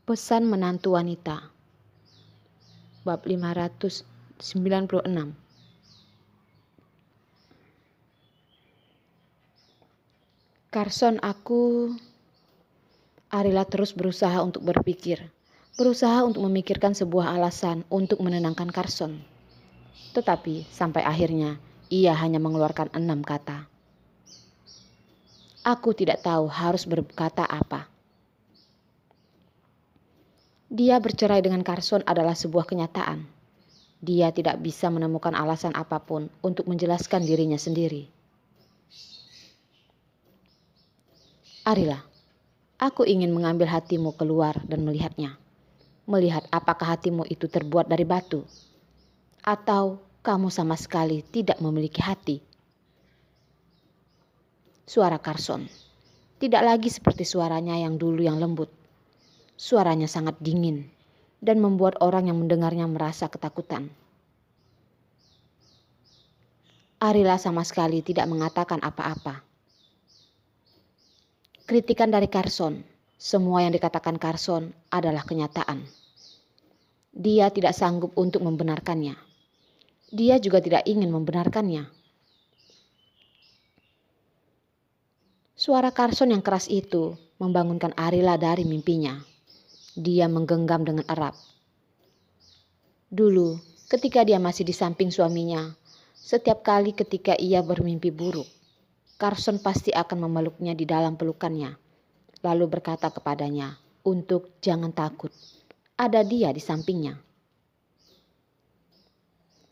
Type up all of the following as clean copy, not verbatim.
Pesan menantu wanita. Bab 596. Carson, Arila terus berusaha untuk berpikir. Berusaha untuk memikirkan sebuah alasan untuk menenangkan Carson. Tetapi sampai akhirnya ia hanya mengeluarkan 6 kata. Aku tidak tahu harus berkata apa. Dia bercerai dengan Carson adalah sebuah kenyataan. Dia tidak bisa menemukan alasan apapun untuk menjelaskan dirinya sendiri. Arila, aku ingin mengambil hatimu keluar dan melihatnya. Melihat apakah hatimu itu terbuat dari batu. Atau kamu sama sekali tidak memiliki hati. Suara Carson tidak lagi seperti suaranya yang dulu yang lembut. Suaranya sangat dingin dan membuat orang yang mendengarnya merasa ketakutan. Arila sama sekali tidak mengatakan apa-apa. Kritikan dari Carson, semua yang dikatakan Carson adalah kenyataan. Dia tidak sanggup untuk membenarkannya. Dia juga tidak ingin membenarkannya. Suara Carson yang keras itu membangunkan Arila dari mimpinya. Dia menggenggam dengan erat. Dulu, ketika dia masih di samping suaminya, setiap kali ketika ia bermimpi buruk, Carson pasti akan memeluknya di dalam pelukannya, lalu berkata kepadanya untuk jangan takut, ada dia di sampingnya.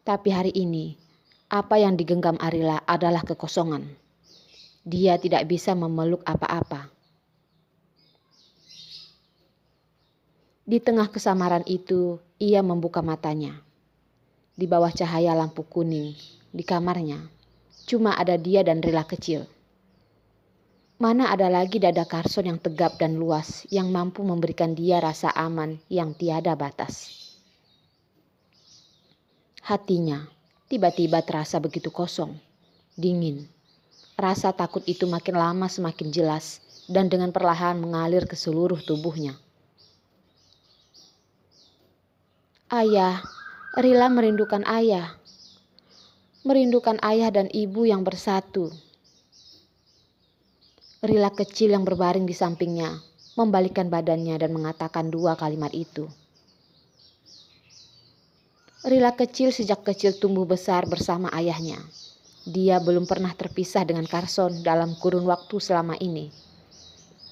Tapi hari ini, apa yang digenggam Arila adalah kekosongan. Dia tidak bisa memeluk apa-apa. Di tengah kesamaran itu, ia membuka matanya. Di bawah cahaya lampu kuning, di kamarnya, cuma ada dia dan Rila kecil. Mana ada lagi dada Carson yang tegap dan luas, yang mampu memberikan dia rasa aman yang tiada batas. Hatinya tiba-tiba terasa begitu kosong, dingin. Rasa takut itu makin lama semakin jelas dan dengan perlahan mengalir ke seluruh tubuhnya. Ayah, Rila merindukan ayah. Merindukan ayah dan ibu yang bersatu. Rila kecil yang berbaring di sampingnya membalikkan badannya dan mengatakan 2 kalimat itu. Rila kecil sejak kecil tumbuh besar bersama ayahnya. Dia belum pernah terpisah dengan Carson dalam kurun waktu selama ini.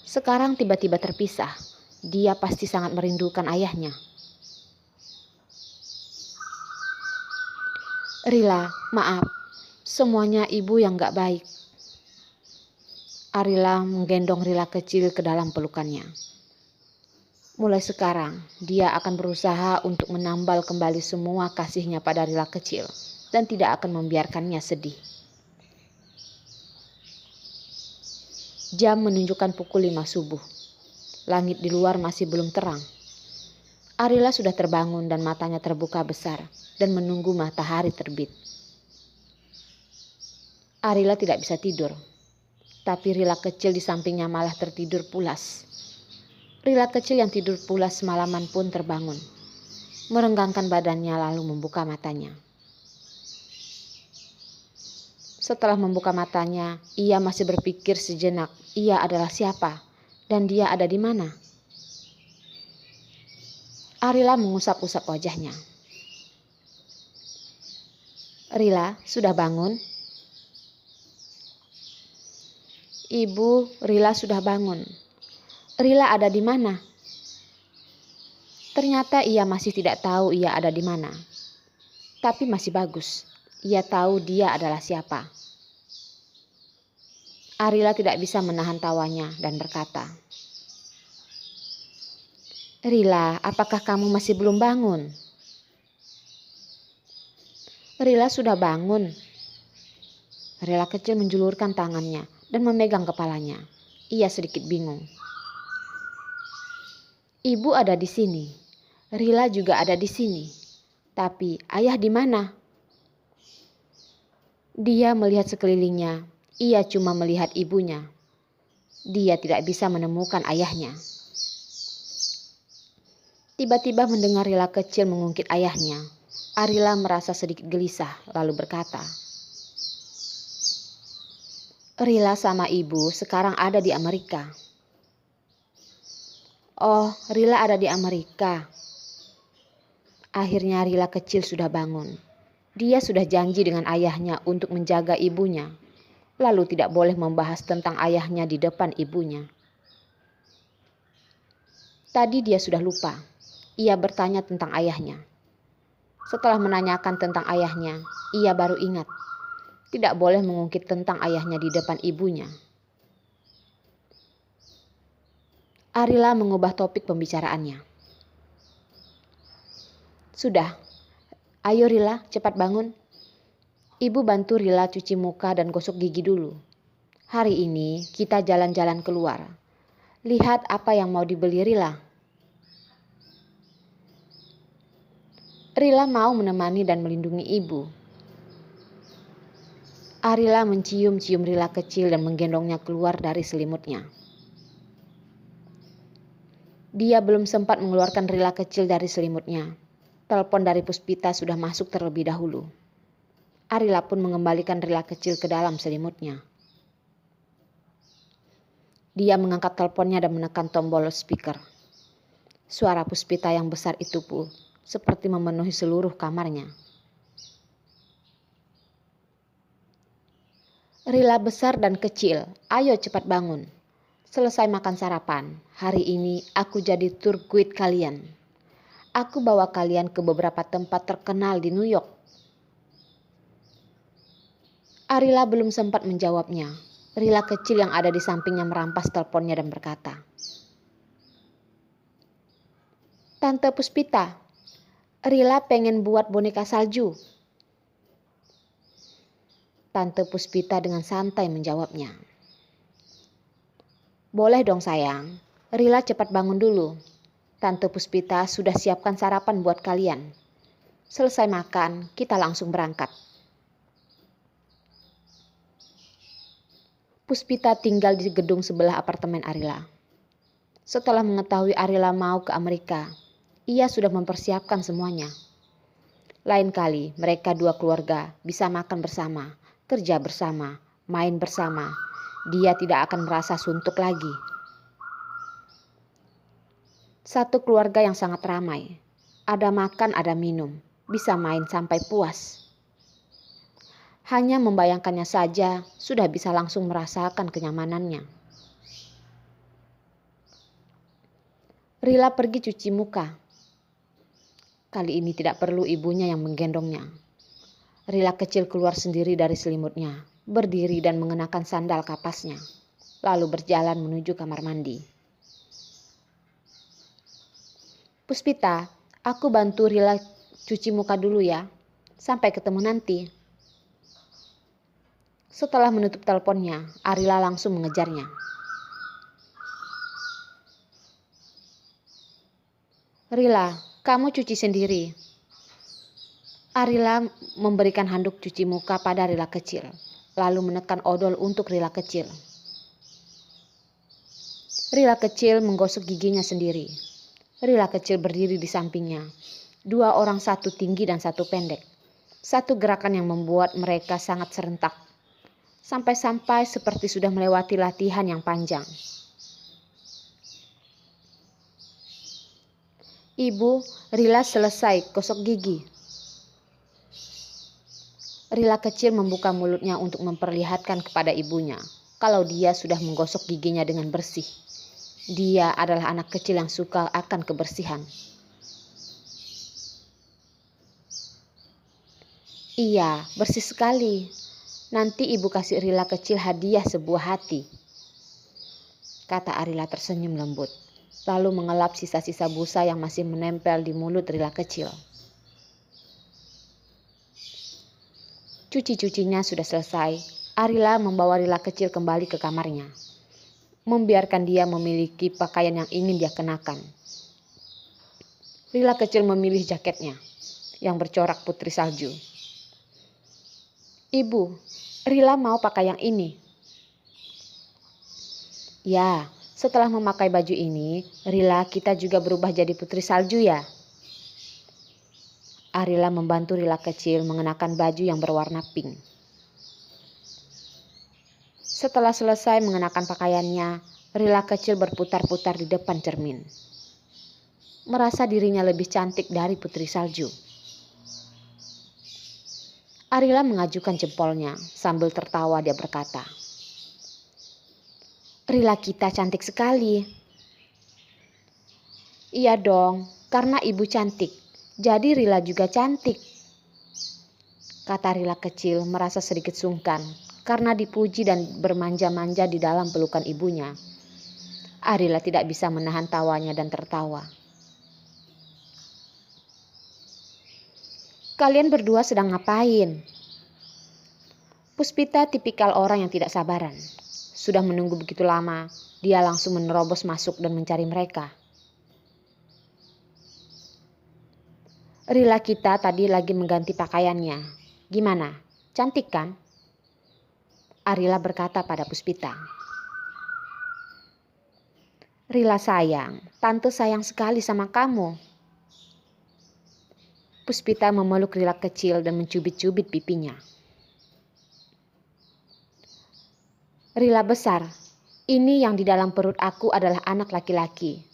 Sekarang tiba-tiba terpisah. Dia pasti sangat merindukan ayahnya. Rila, maaf. Semuanya ibu yang gak baik. Arila menggendong Rila kecil ke dalam pelukannya. Mulai sekarang, dia akan berusaha untuk menambal kembali semua kasihnya pada Rila kecil dan tidak akan membiarkannya sedih. Jam menunjukkan pukul 5 subuh. Langit di luar masih belum terang. Arila sudah terbangun dan matanya terbuka besar dan menunggu matahari terbit. Arila tidak bisa tidur, tapi Rila kecil di sampingnya malah tertidur pulas. Rila kecil yang tidur pulas semalaman pun terbangun, merenggangkan badannya lalu membuka matanya. Setelah membuka matanya, ia masih berpikir sejenak, ia adalah siapa dan dia ada di mana. Arila mengusap-usap wajahnya. Rila, sudah bangun? Ibu, Rila sudah bangun. Rila ada di mana? Ternyata ia masih tidak tahu ia ada di mana. Tapi masih bagus. Ia tahu dia adalah siapa. Arila tidak bisa menahan tawanya dan berkata, Rila, apakah kamu masih belum bangun? Rila sudah bangun. Rila kecil menjulurkan tangannya dan memegang kepalanya. Ia sedikit bingung. Ibu ada di sini. Rila juga ada di sini. Tapi ayah di mana? Dia melihat sekelilingnya. Ia cuma melihat ibunya. Dia tidak bisa menemukan ayahnya. Tiba-tiba mendengar Rila kecil mengungkit ayahnya. Arila merasa sedikit gelisah lalu berkata, "Rila sama ibu sekarang ada di Amerika." "Oh, Rila ada di Amerika." Akhirnya Rila kecil sudah bangun. Dia sudah janji dengan ayahnya untuk menjaga ibunya, lalu tidak boleh membahas tentang ayahnya di depan ibunya. Tadi dia sudah lupa. Ia bertanya tentang ayahnya. Setelah menanyakan tentang ayahnya, ia baru ingat. Tidak boleh mengungkit tentang ayahnya di depan ibunya. Arila mengubah topik pembicaraannya. "Sudah, ayo Rila, cepat bangun. Ibu bantu Rila cuci muka dan gosok gigi dulu. Hari ini kita jalan-jalan keluar. Lihat apa yang mau dibeli Rila." Rila mau menemani dan melindungi ibu. Arila mencium-cium Rila kecil dan menggendongnya keluar dari selimutnya. Dia belum sempat mengeluarkan Rila kecil dari selimutnya. Telepon dari Puspita sudah masuk terlebih dahulu. Arila pun mengembalikan Rila kecil ke dalam selimutnya. Dia mengangkat teleponnya dan menekan tombol speaker. Suara Puspita yang besar itu pun seperti memenuhi seluruh kamarnya. "Rila besar dan kecil, ayo cepat bangun. Selesai makan sarapan, hari ini aku jadi tour guide kalian. Aku bawa kalian ke beberapa tempat terkenal di New York." Arila belum sempat menjawabnya. Rila kecil yang ada di sampingnya merampas teleponnya dan berkata, "Tante Puspita, Rila pengen buat boneka salju." Tante Puspita dengan santai menjawabnya, "Boleh dong sayang, Rila cepat bangun dulu. Tante Puspita sudah siapkan sarapan buat kalian. Selesai makan, kita langsung berangkat." Puspita tinggal di gedung sebelah apartemen Arila. Setelah mengetahui Arila mau ke Amerika, ia sudah mempersiapkan semuanya. Lain kali mereka dua keluarga bisa makan bersama, kerja bersama, main bersama. Dia tidak akan merasa suntuk lagi. Satu keluarga yang sangat ramai. Ada makan, ada minum, bisa main sampai puas. Hanya membayangkannya saja sudah bisa langsung merasakan kenyamanannya. Rila pergi cuci muka. Kali ini tidak perlu ibunya yang menggendongnya. Rila kecil keluar sendiri dari selimutnya, berdiri dan mengenakan sandal kapasnya, lalu berjalan menuju kamar mandi. "Puspita, aku bantu Rila cuci muka dulu ya. Sampai ketemu nanti." Setelah menutup teleponnya, Arila langsung mengejarnya. "Rila, kamu cuci sendiri." Arila memberikan handuk cuci muka pada Rila kecil, lalu menekan odol untuk Rila kecil. Rila kecil menggosok giginya sendiri. Rila kecil berdiri di sampingnya. Dua orang, satu tinggi dan satu pendek. Satu gerakan yang membuat mereka sangat serentak. Sampai-sampai seperti sudah melewati latihan yang panjang. "Ibu, Rila selesai gosok gigi." Rila kecil membuka mulutnya untuk memperlihatkan kepada ibunya kalau dia sudah menggosok giginya dengan bersih. Dia adalah anak kecil yang suka akan kebersihan. "Iya, bersih sekali. Nanti ibu kasih Rila kecil hadiah sebuah hati," kata Arila tersenyum lembut, lalu mengelap sisa-sisa busa yang masih menempel di mulut Rila kecil. Cuci-cucinya sudah selesai. Arila membawa Rila kecil kembali ke kamarnya, membiarkan dia memiliki pakaian yang ingin dia kenakan. Rila kecil memilih jaketnya yang bercorak putri salju. "Ibu, Rila mau pakai yang ini." "Ya, Setelah memakai baju ini, Rila kita juga berubah jadi putri salju ya? Arila membantu Rila kecil mengenakan baju yang berwarna pink. Setelah selesai mengenakan pakaiannya, Rila kecil berputar-putar di depan cermin. Merasa dirinya lebih cantik dari putri salju. Arila mengajukan jempolnya sambil tertawa dia berkata, "Rila kita cantik sekali." "Iya dong, karena ibu cantik, jadi Rila juga cantik," kata Rila kecil merasa sedikit sungkan karena dipuji dan bermanja-manja di dalam pelukan ibunya. Arila tidak bisa menahan tawanya dan tertawa. "Kalian berdua sedang ngapain?" Puspita tipikal orang yang tidak sabaran. Sudah menunggu begitu lama, dia langsung menerobos masuk dan mencari mereka. "Rila kita tadi lagi mengganti pakaiannya. Gimana? Cantik kan?" Arila berkata pada Puspita. "Rila sayang, tante sayang sekali sama kamu." Puspita memeluk Rila kecil dan mencubit-cubit pipinya. "Rila besar, ini yang di dalam perut aku adalah anak laki-laki.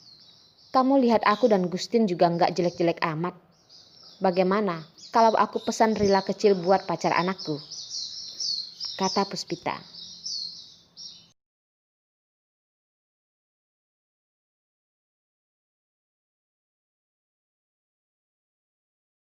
Kamu lihat aku dan Gustin juga nggak jelek-jelek amat. Bagaimana kalau aku pesan Rila kecil buat pacar anakku?" kata Puspita.